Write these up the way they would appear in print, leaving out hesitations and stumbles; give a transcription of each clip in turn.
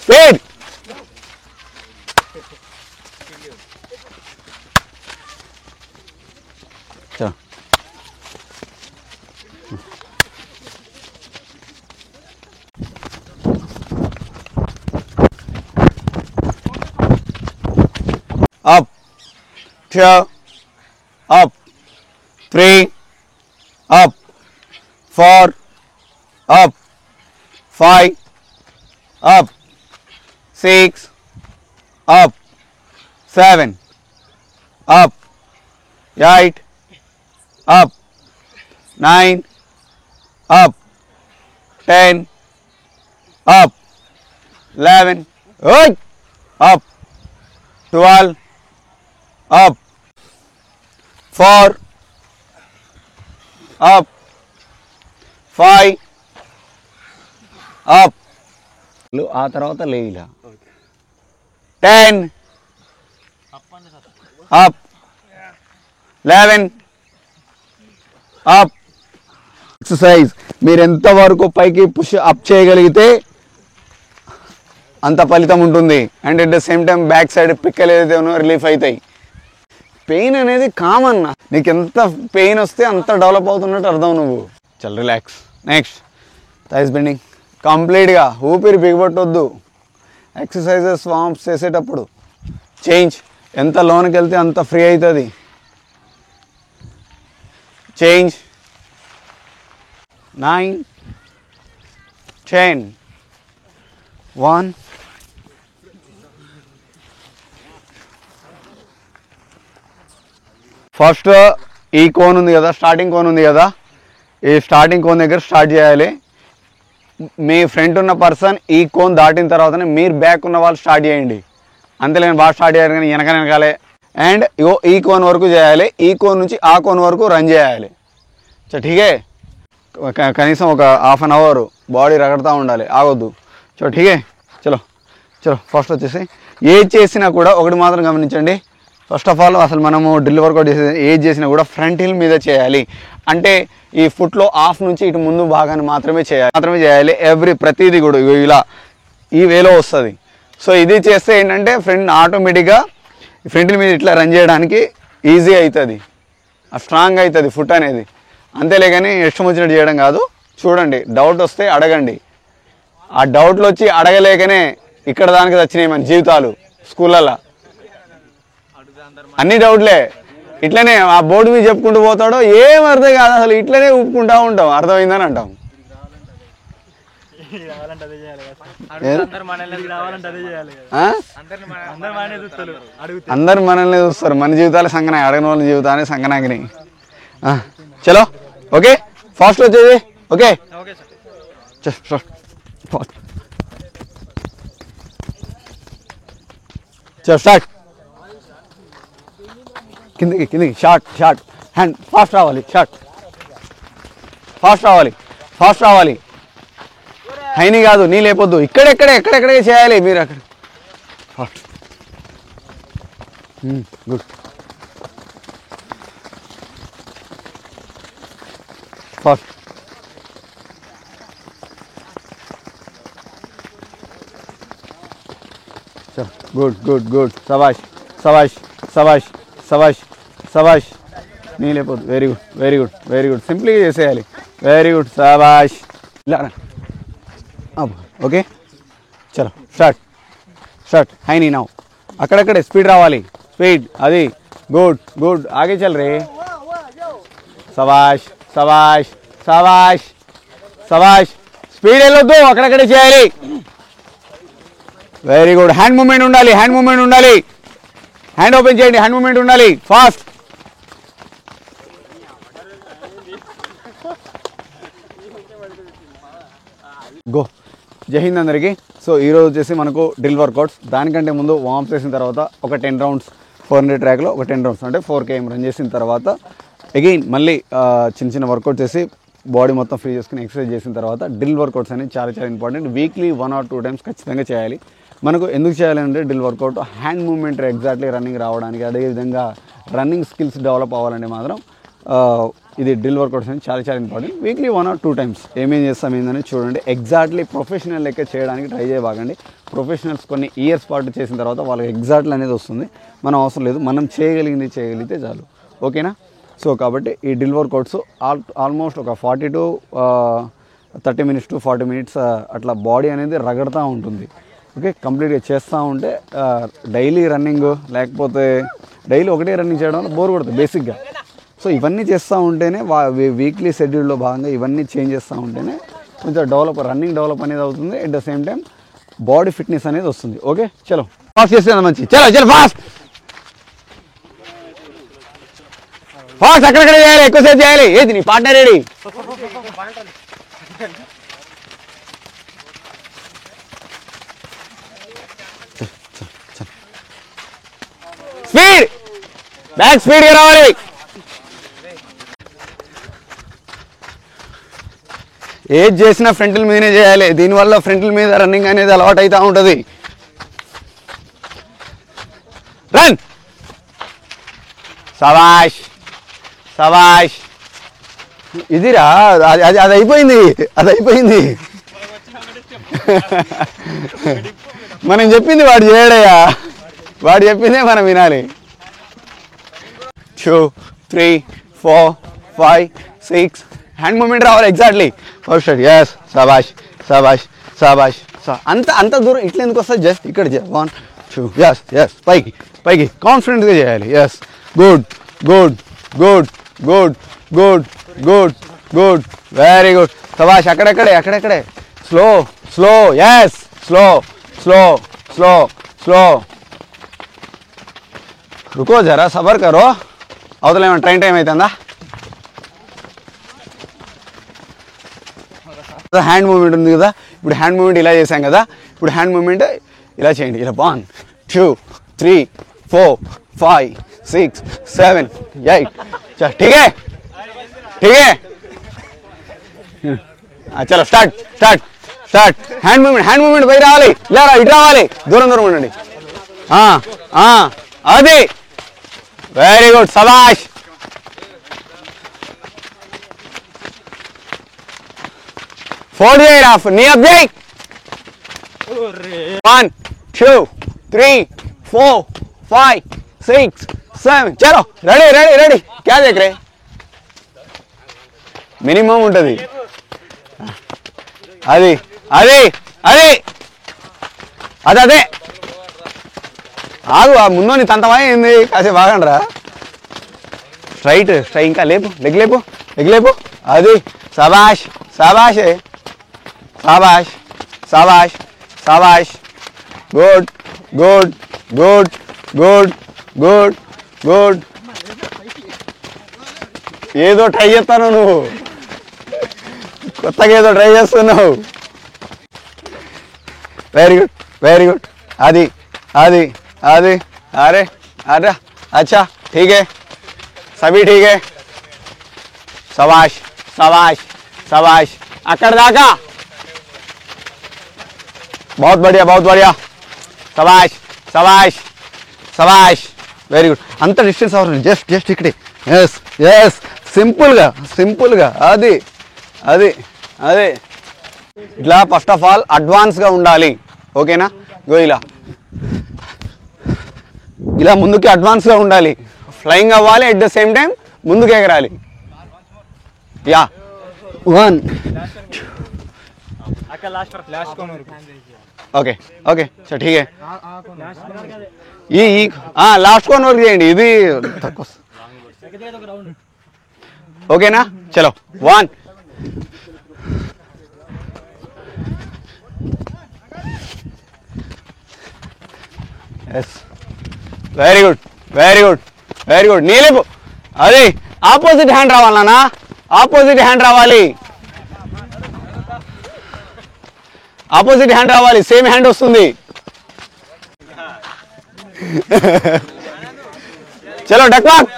Speed. చలో up, 2, up, 3, up, 4, up, 5, up, 6, up, 7, up, 8, up, 9, up, 10, up, 11, up, 12, up, 4, up, 5, up, ఆ తర్వాత లేయిలా 10, up, 11, up. Exercise మీరు ఎంతవరకు పైకి పుష్ అప్ చేయగలిగితే అంత ఫలితం ఉంటుంది. And at the same time back side పిక్కలు ఏదైతే ఉన్నాయో రిలీఫ్ అవుతాయి. పెయిన్ అనేది కామన్. నీకు ఎంత పెయిన్ వస్తే అంత డెవలప్ అవుతున్నట్టు అర్థం. నువ్వు చల్ రిలాక్స్. నెక్స్ట్ థైస్ బెండింగ్ కంప్లీట్గా ఊపిరి బిగబట్టొద్దు. ఎక్సర్సైజెస్ వార్మ్స్ చేసేటప్పుడు చేంజ్. ఎంత లోనికి వెళ్తే అంత ఫ్రీ అవుతుంది. చేంజ్. 9, 10, 1. ఫస్ట్ ఈ కోన్ ఉంది కదా, స్టార్టింగ్ కోన్ ఉంది కదా, ఈ స్టార్టింగ్ కోన్ దగ్గర స్టార్ట్ చేయాలి. మీ ఫ్రంట్ ఉన్న పర్సన్ ఈ కోన్ దాటిన తర్వాతనే మీరు బ్యాక్ ఉన్న వాళ్ళు స్టార్ట్ చేయండి. అంతేలేని బాగా స్టార్ట్ చేయాలి కానీ వెనకాలే. అండ్ ఈ కోన్ వరకు చేయాలి. ఈ కోన్ నుంచి ఆ కోన్ వరకు రన్ చేయాలి. ఠీకే కనీసం ఒక హాఫ్ అన్ అవర్ బాడీ రగడుతూ ఉండాలి, ఆగొద్దు. ఠీకే చలో చలో. ఫస్ట్ వచ్చేసి ఏది చేసినా కూడా ఒకటి మాత్రం గమనించండి. ఫస్ట్ ఆఫ్ ఆల్ అసలు మనము డ్రిల్ వర్కౌట్ చేసేది ఏది చేసినా కూడా ఫ్రంట్ హిల్ మీద చేయాలి. అంటే ఈ ఫుట్లో హాఫ్ నుంచి ఇటు ముందు భాగాన్ని మాత్రమే చేయాలి. ప్రతిదీ కూడా ఇలా ఈ వేలో వస్తుంది. సో ఇది చేస్తే ఏంటంటే ఆటోమేటిక్గా ఫ్రంట్ హిల్ మీద ఇట్లా రన్ చేయడానికి ఈజీ అవుతుంది, స్ట్రాంగ్ అవుతుంది ఫుట్ అనేది. అంతేలే కానీ ఇష్టం వచ్చినట్టు చేయడం కాదు. చూడండి, డౌట్ వస్తే అడగండి. ఆ డౌట్లు వచ్చి అడగలేకనే ఇక్కడ దానికి వచ్చినాయి మన జీవితాలు. స్కూళ్ళల్లో అన్ని డౌట్లే. ఇట్లనే ఆ బోర్డు మీద చెప్పుకుంటూ పోతాడో ఏం అర్థం కాదు, అసలు ఇట్లనే ఊపుకుంటూ ఉంటాం. అర్థమైందని అంటాం. అందరు మనల్ని చూస్తారు. మన జీవితాలు సంగనాయి, అడగని వాళ్ళ జీవితాన్ని సంగనాగినాయి. చలో ఓకే, ఫాస్ట్ వచ్చేది. Okay start. కిందికి షార్ట్ హ్యాండ్ ఫాస్ట్ రావాలి. ఫాస్ట్ రావాలి. హైని కాదు, నీ లేపొద్దు. ఎక్కడెక్కడే చేయాలి మీరు అక్కడ. ఫాస్ట్. గుడ్. ఫాస్ట్. గుడ్. సబాష్. నీ లేకపోతే వెరీ గుడ్. సింప్లీగా చేసేయాలి. Very good. సబాష్. ఇలా ఓకే చలో స్టార్ట్. High knee now. అక్కడక్కడే స్పీడ్ రావాలి. స్పీడ్ అది. గుడ్. ఆగే చల్ రే. సబాష్. స్పీడ్ వెళ్ళొద్దు, అక్కడక్కడే చేయాలి. Very good. హ్యాండ్ మూమెంట్ ఉండాలి. హ్యాండ్ ఓపెన్ చేయండి. హ్యాండ్ మూమెంట్ ఉండాలి. ఫాస్ట్. గో. జై హింద్ అందరికీ. సో ఈరోజు వచ్చేసి మనకు డ్రిల్ వర్కౌట్స్. దానికంటే ముందు వార్మ్స్ చేసిన తర్వాత ఒక 10 రౌండ్స్ 400 ట్రాక్లో ఒక 10 రౌండ్స్ అంటే 4 km రన్ చేసిన తర్వాత అగైన్ మళ్ళీ చిన్న వర్కౌట్ చేసి బాడీ మొత్తం ఫ్రీ చేసుకుని ఎక్సర్సైజ్ చేసిన తర్వాత డ్రిల్ వర్కౌట్స్ అనేది చాలా ఇంపార్టెంట్. వీక్లీ 1 or 2 times ఖచ్చితంగా చేయాలి. మనకు ఎందుకు చేయాలంటే drill workout hand movement exactly running రావడానికి, అదేవిధంగా రన్నింగ్ స్కిల్స్ డెవలప్ అవ్వాలంటే మాత్రం ఇది డ్రిల్ వర్కౌట్స్ అని చాలా ఇంపార్టెంట్. వీక్లీ 1 or 2 times ఏమేం చేస్తాం ఏందని చూడండి. ఎగ్జాక్ట్లీ ప్రొఫెషనల్ లెక్క చేయడానికి ట్రై చేయబాకండి. ప్రొఫెషనల్స్ కొన్ని ఇయర్స్ పాటు చేసిన తర్వాత వాళ్ళకి ఎగ్జాక్ట్లీ అనేది వస్తుంది. మనం అవసరం లేదు, మనం చేయగలిగితే చాలు. ఓకేనా? సో కాబట్టి ఈ డ్రిల్ వర్కౌట్స్ ఆల్మోస్ట్ ఒక 40 to 30 minutes to 40 minutes అట్లా బాడీ అనేది రగడతూ ఉంటుంది. ఓకే, కంప్లీట్గా చేస్తూ ఉంటే డైలీ రన్నింగ్ లేకపోతే డైలీ ఒకటే రన్నింగ్ చేయడం వల్ల బోర్ కొడుతుంది బేసిక్గా. సో ఇవన్నీ చేస్తూ ఉంటేనే వీక్లీ షెడ్యూల్లో భాగంగా ఇవన్నీ చేంజ్ చేస్తూ ఉంటేనే కొంచెం రన్నింగ్ డెవలప్ అనేది అవుతుంది. At the same time body fitness అనేది వస్తుంది. ఓకే, చలో ఫాస్ట్ చేస్తే మంచి. చలో ఫాస్ట్ అక్కడక్కడ చేయాలి, ఎక్కువసేపు చేయాలి. ఏది నీ పార్ట్నర్ రెడీ? స్పీడ్, బ్యాక్ స్పీడ్గా రావాలి. ఏది చేసినా ఫ్రంట్ల మీదనే చేయాలి. దీనివల్ల ఫ్రంట్ల మీద రన్నింగ్ అనేది అలవాటు అవుతూ ఉంటుంది. రన్, సబాష్. ఇదిరా, అది అయిపోయింది. మనం చెప్పింది వాడు చేయడయ్యా, వాడు చెప్పిందే మనం వినాలి. 2 3 4 5 6 హ్యాండ్ మూమెంట్ రావాలి ఎగ్జాక్ట్లీ. ఫస్ట్ షాట్, ఎస్, సబాష్. అంత దూరం ఇట్లా ఎందుకు వస్తుంది? జస్ట్ ఇక్కడ 1 2, ఎస్, పైకి కాన్ఫిడెంట్గా చేయాలి. Yes, good, very good. సబాష్, అక్కడెక్కడే స్లో, ఎస్, స్లో. రుకో జరా, సబర్ కరో. అవతలేమో ట్రైన్ టైం అవుతుందా? హ్యాండ్ మూమెంట్ ఉంది కదా, ఇప్పుడు హ్యాండ్ మూమెంట్ ఇలా చేసాం కదా, ఇప్పుడు హ్యాండ్ మూమెంట్ ఇలా చేయండి. ఇలా 1 2 3 4 5 6 7 8. ठीक है చలో స్టార్ట్. హ్యాండ్ మూమెంట్ పై రావాలి, లేరా ఇటు రావాలి, దూరం ఉండండి. అది వెరీ గుడ్, సబాష్. ఫోల్డ్ చేయరా, నీ అప్ చేయి. 1 2 3 4 5 6 7. చలో రెడీ. క్యా దేఖ్ రే? మినిమం ఉంటుంది. అది ఆగు, ముందు తంతమా ఏంది? కాసేపు బాగండ్రా. స్ట్రైట్, ఇంకా లేపు, లెగ్ లేపు. అది సబాష్. గుడ్. ఏదో ట్రై చేస్తాను, నువ్వు కొత్తగా ఏదో ట్రై చేస్తున్నావు. Very good. అది అరే అచ్చా, ठीक है, सभी ठीक है. సబాష్. అక్కడ దాకా बहुत बढ़िया. సబాష్. Very good. అంత డిస్టెన్స్ అవసరం, జస్ట్ ఇక్కడే. ఎస్, సింపుల్గా. అది ఇట్లా ఫస్ట్ ఆఫ్ ఆల్ అడ్వాన్స్గా ఉండాలి. ఓకేనా? ఇలా ముందుకి అడ్వాన్స్గా ఉండాలి, ఫ్లయింగ్ అవ్వాలి, ఎట్ ద సేమ్ టైం ముందుకు ఎగరాలి. యా 1 ఓకే సో ठीक है. ఈ లాస్ట్ కోన్ వర్క్ చేయండి, ఇది తక్కువ. ఓకేనా? చలో 1 ఎస్, వెరీ గుడ్. నీలేపు. అది ఆపోజిట్ హ్యాండ్ రావాలన్నా, ఆపోజిట్ హ్యాండ్ రావాలి, సేమ్ హ్యాండ్ వస్తుంది. చలో డక్వాక్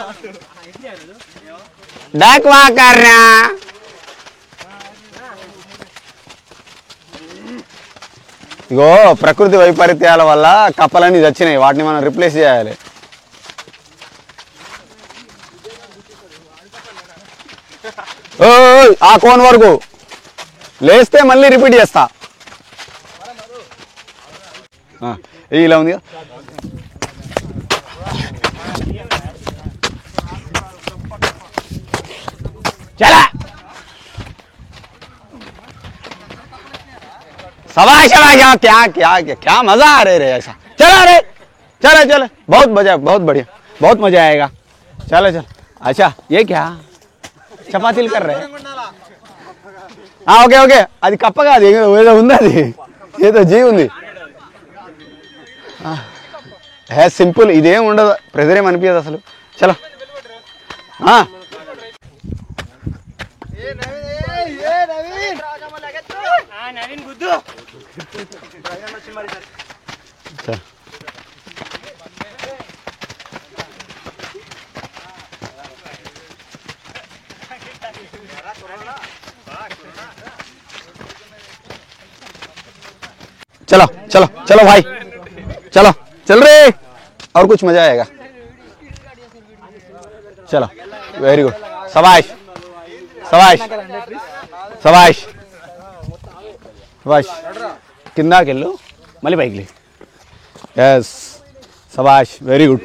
కర్రా. ఇగో ప్రకృతి వైపరీత్యాల వల్ల కప్పలన్నీ చచ్చినాయి, వాటిని మనం రిప్లేస్ చేయాలి. ఆ కోన్ వరకు లేస్తే మళ్ళీ రిపీట్ చేస్తా. ఇలా ఉంది చలా शाबाश शाबाश क्या क्या क्या क्या मजा आ रहे ऐसा चलो रे चलो चलो बहुत मजा बहुत बढ़िया बहुत मजा आएगा चलो चलो अच्छा ये क्या చపాతీలు कर रहे ఓకే ఓకే అది కప్ప కాదు ఏదో ఉంది అది ఏదో జీవి ఉంది హే సింపుల్ ఇదేం ఉండదు ప్రెజర్ ఏం అనిపించదు అసలు చలో चलो चलो चलो भाई चलो चल रहे और कुछ मजा आएगा चलो वेरी गुड शाबाश शाबाश शाबाश शाबाश కిందకెళ్ళు మళ్ళీ పైకి లే yes शाबाश वेरी गुड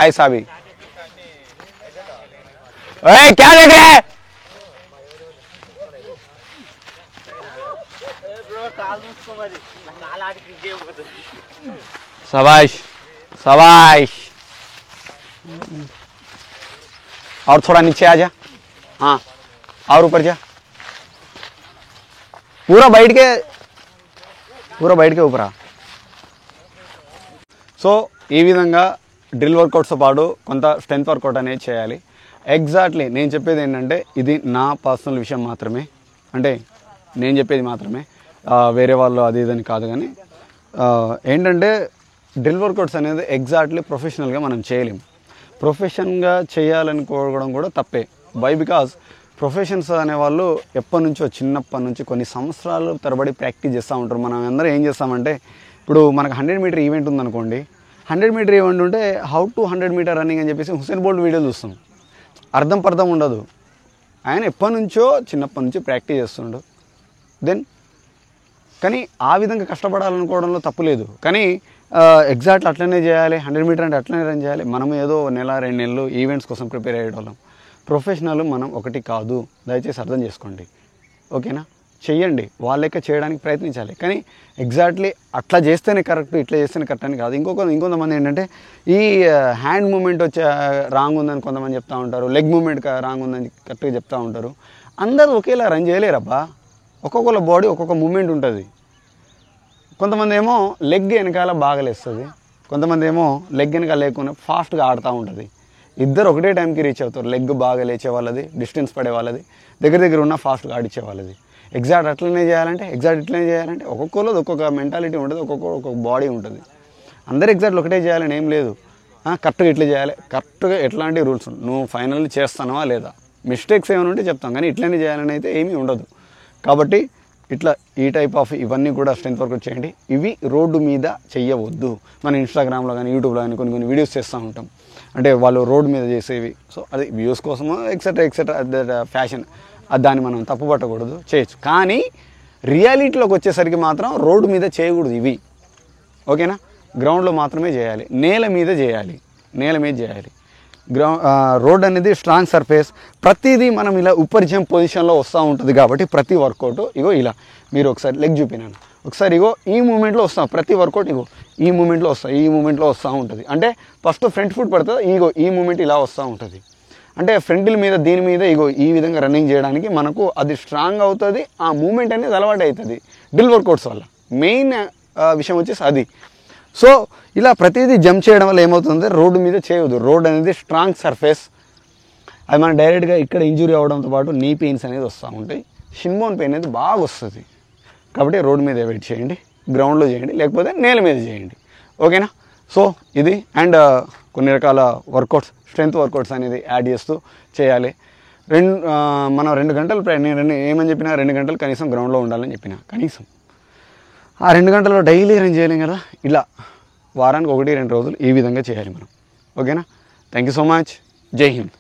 आए साबी ओए क्या देख रहे हैं शाबाश शाबाश और थोड़ा नीचे आ जा हाँ और ऊपर जा पूरा बैठ के ऊपर आ సో ఈ విధంగా డ్రిల్ వర్కౌట్స్తో పాటు కొంత స్ట్రెంత్ వర్కౌట్ అనేది చేయాలి. ఎగ్జాక్ట్లీ నేను చెప్పేది ఏంటంటే ఇది నా పర్సనల్ విషయం మాత్రమే, అంటే నేను చెప్పేది మాత్రమే, వేరే వాళ్ళు అది ఇదని కాదు. కానీ ఏంటంటే డ్రిల్ వర్కౌట్స్ అనేది ఎగ్జాక్ట్లీ ప్రొఫెషనల్గా మనం చేయలేము. ప్రొఫెషన్గా చేయాలనుకోవడం కూడా తప్పే. వై బికాజ్ ప్రొఫెషన్స్ అనేవాళ్ళు ఎప్పటి నుంచో చిన్నప్పటి నుంచి కొన్ని సంవత్సరాలు తరబడి ప్రాక్టీస్ చేస్తూ ఉంటారు. మనం అందరూ ఏం చేస్తామంటే ఇప్పుడు మనకు 100 మీటర్ ఈవెంట్ ఉందనుకోండి, 100 మీటర్ ఈవెంట్ ఉంటే హౌ టు 100 మీటర్ రన్నింగ్ అని చెప్పేసి హుసేన్ బోల్ట్ వీడియోలు చూస్తాం. అర్థం ఉండదు. ఆయన ఎప్పటి నుంచో చిన్నప్పటి నుంచి ప్రాక్టీస్ చేస్తుండు. దెన్ కానీ ఆ విధంగా కష్టపడాలనుకోవడంలో తప్పు లేదు. కానీ ఎగ్జాక్ట్ అట్లనే చేయాలి, 100 మీటర్ అంటే అట్లనే రన్ చేయాలి. మనం ఏదో నెల 2 నెలలు ఈవెంట్స్ కోసం ప్రిపేర్ అయ్యేవాళ్ళం. ప్రొఫెషనల్ మనం ఒకటి కాదు, దయచేసి అర్థం చేసుకోండి. ఓకేనా? చెయ్యండి, వాళ్ళ లెక్క చేయడానికి ప్రయత్నించాలి. కానీ ఎగ్జాక్ట్లీ అట్లా చేస్తేనే కరెక్ట్, ఇట్లా చేస్తేనే కరెక్ట్ అని కాదు. ఇంకొంతమంది ఏంటంటే ఈ హ్యాండ్ మూమెంట్ వచ్చే రాంగ్ ఉందని కొంతమంది చెప్తూ ఉంటారు, లెగ్ మూమెంట్ రాంగ్ ఉందని కరెక్ట్గా చెప్తూ ఉంటారు. అందరూ ఒకేలా రన్ చేయలేరబ్బా. ఒక్కొక్కళ్ళ బాడీ ఒక్కొక్క మూమెంట్ ఉంటుంది. కొంతమంది ఏమో లెగ్ వెనకాల బాగా లేస్తుంది, కొంతమంది ఏమో లెగ్ వెనకాల లేకుండా ఫాస్ట్గా ఆడుతూ ఉంటుంది. ఇద్దరు ఒకటే టైంకి రీచ్ అవుతారు. లెగ్ బాగా లేచే వాళ్ళది, డిస్టెన్స్ పడే వాళ్ళది, దగ్గర ఉన్న ఫాస్ట్గా ఆడిచ్చే వాళ్ళది. ఎగ్జాక్ట్ అట్లనే చేయాలంటే ఇట్లనే చేయాలంటే ఒక్కొక్కరు ఒక్కొక్క మెంటాలిటీ ఉంటుంది, ఒక్కొక్క బాడీ ఉంటుంది. అందరు ఎగ్జాక్ట్లు ఒకటే చేయాలని ఏం లేదు. కరెక్ట్గా ఇట్లా చేయాలి, కరెక్ట్గా ఎట్లాంటి రూల్స్ నువ్వు ఫైనల్లీ చేస్తానవా లేదా, మిస్టేక్స్ ఏమైనా ఉంటే చెప్తాం, కానీ ఇట్లనే చేయాలని అయితే ఏమీ ఉండదు. కాబట్టి ఇట్లా ఈ టైప్ ఆఫ్ ఇవన్నీ కూడా స్ట్రెంత్ వర్కౌట్ చేయండి. ఇవి రోడ్డు మీద చెయ్యవద్దు. మన ఇన్స్టాగ్రామ్లో కానీ యూట్యూబ్లో కానీ కొన్ని వీడియోస్ చేస్తూ ఉంటాం, అంటే వాళ్ళు రోడ్డు మీద చేసేవి. సో అది వ్యూస్ కోసమో ఎక్సెట్రా ఫ్యాషన్, అది దాన్ని మనం తప్పు పట్టకూడదు, చేయొచ్చు. కానీ రియాలిటీలోకి వచ్చేసరికి మాత్రం రోడ్డు మీద చేయకూడదు ఇవి. ఓకేనా? గ్రౌండ్లో మాత్రమే చేయాలి, నేల మీద చేయాలి. రోడ్ అనేది స్ట్రాంగ్ సర్ఫేస్, ప్రతిదీ మనం ఇలా ఉపరిజం పొజిషన్లో వస్తూ ఉంటుంది. కాబట్టి ప్రతి వర్కౌట్ ఇగో ఇలా మీరు ఒకసారి లెగ్ చూపినాను, ఒకసారి ఇగో ఈ మూమెంట్లో వస్తాం. ప్రతి వర్కౌట్ ఇగో ఈ మూమెంట్లో వస్తూ ఉంటుంది. అంటే ఫస్ట్ ఫ్రంట్ ఫుట్ పడుతుంది, ఇగో ఈ మూమెంట్ ఇలా వస్తూ ఉంటుంది. అంటే ఫ్రంట్ల మీద దీని మీద ఇగో ఈ విధంగా రన్నింగ్ చేయడానికి మనకు అది స్ట్రాంగ్ అవుతుంది. ఆ మూమెంట్ అనేది అలవాటు అవుతుంది డ్రిల్ వర్కౌట్స్ వల్ల. మెయిన్ విషయం వచ్చేసి అది. సో ఇలా ప్రతిదీ జంప్ చేయడం వల్ల ఏమవుతుంది, రోడ్డు మీద చేయవద్దు. రోడ్ అనేది స్ట్రాంగ్ సర్ఫేస్, అది మనం డైరెక్ట్గా ఇక్కడ ఇంజురీ అవ్వడంతో పాటు నీ పెయిన్స్ అనేది వస్తూ ఉంటాయి, షిన్బోన్ పెయిన్ అనేది బాగా వస్తుంది. కాబట్టి రోడ్డు మీద వెయిట్ చేయండి, గ్రౌండ్లో చేయండి, లేకపోతే నేల మీద చేయండి. ఓకేనా? సో ఇది అండ్ కొన్ని రకాల వర్కౌట్స్, స్ట్రెంత్ వర్కౌట్స్ అనేది యాడ్ చేస్తూ చేయాలి. మనం 2 గంటలు నేను ఏమని చెప్పినా 2 గంటలు కనీసం గ్రౌండ్లో ఉండాలని చెప్పిన. కనీసం ఆ 2 గంటల్లో డైలీ రన్ చేయలేం కదా, ఇలా వారానికి 1-2 రోజులు ఈ విధంగా చేయాలి మనం. ఓకేనా? Thank you so much. జై హింద్.